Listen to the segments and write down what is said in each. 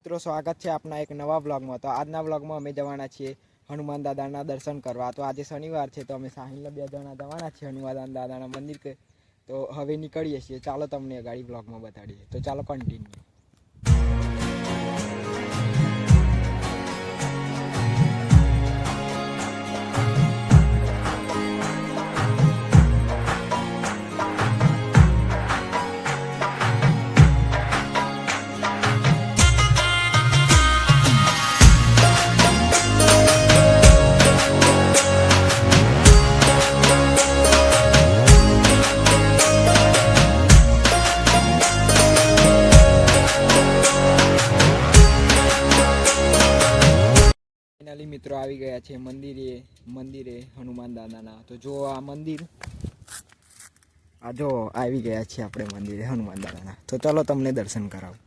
મિત્રો સ્વાગત છે આપના એક નવા વ્લોગમાં। તો આજના વ્લોગમાં અમે જવાના છીએ હનુમાન દાદાના દર્શન કરવા। તો આજે શનિવાર છે તો અમે સાહિલને 2 જણા જવાના છીએ હનુમાન દાદાના મંદિર કે। તો હવે નીકળીએ છીએ, ચાલો તમને ગાડી વ્લોગમાં બતાડીએ। તો ચાલો કન્ટિન્યુ। फाइनली मित्रों આવી ગયા છે મંદિરે હનુમાન દાદાના। તો જો આ મંદિર આ જો આવી ગયા છે આપણે મંદિરે હનુમાન દાદાના। તો ચાલો તમને દર્શન કરાવું।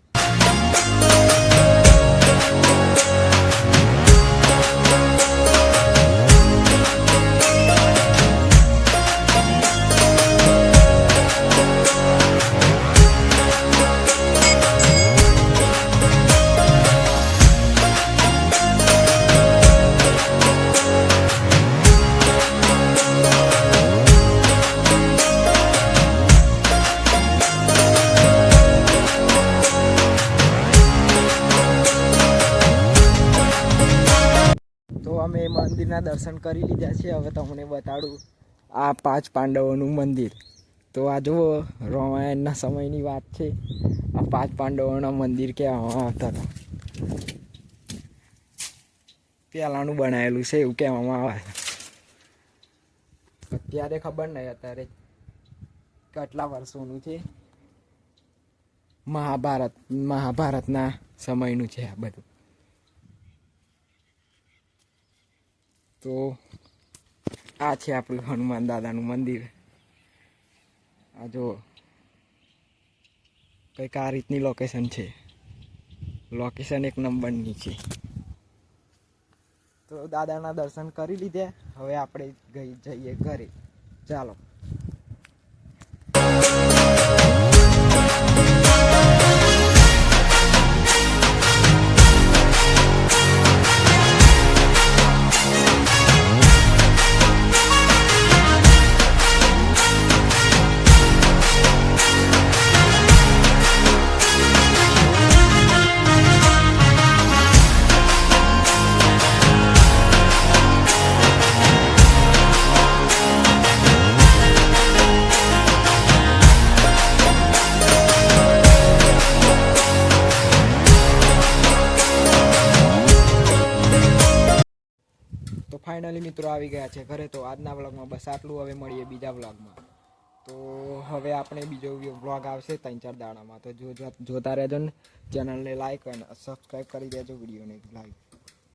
तो अमे मंदिरना दर्शन करी लीधा छे। हवे तमने बताडुं आ 5 पांडवोनुं मंदिर। तो आ जो रामायणना समयनी वात छे। आ 5 पांडवोना मंदिर कहेवामां आवता हता। पेलानुं बनावेलुं छे एवुं कहेवामां आवे छे। अत्यारे खबर नहीं, अत्यारे કેટલા વર્ષોનું છે। મહાભારતના સમયનું છે આ બધું। तो आ छे आपणुं हनुमान दादानुं मंदिर। आ जो कंईक आ रीतनी लोकेशन छे। लोकेशन एक नंबरनी छे। तो दादाना दर्शन करी लीधा। हवे आपणे जईए घरे। चालो। तो फाइनली मित्रों આવી ગયા છે ઘરે। तो આજના વ્લોગમાં બસ આટલું। હવે મળીએ બીજા વ્લોગમાં। તો હવે આપણે બીજો વ્લોગ આવશે 3-4 દાડામાં। તો જોતા રહેજો ને, ચેનલને લાઈક અને સબસ્ક્રાઇબ કરી દેજો, વિડીયોને લાઈક।